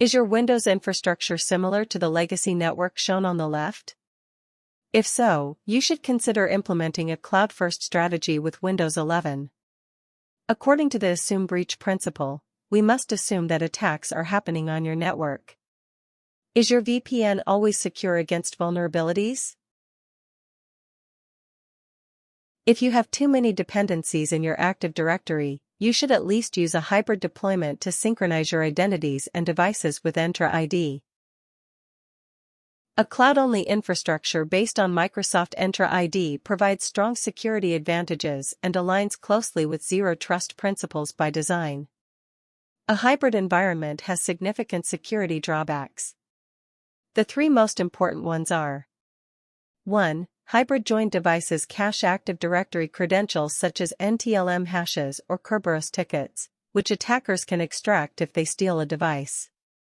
Is your Windows infrastructure similar to the legacy network shown on the left? If so, you should consider implementing a cloud-first strategy with Windows 11. According to the assume breach principle, we must assume that attacks are happening on your network. Is your VPN always secure against vulnerabilities? If you have too many dependencies in your Active Directory, you should at least use a hybrid deployment to synchronize your identities and devices with Entra ID. A cloud-only infrastructure based on Microsoft Entra ID provides strong security advantages and aligns closely with zero trust principles by design. A hybrid environment has significant security drawbacks. The three most important ones are: 1. Hybrid joined devices cache Active Directory credentials such as NTLM hashes or Kerberos tickets, which attackers can extract if they steal a device.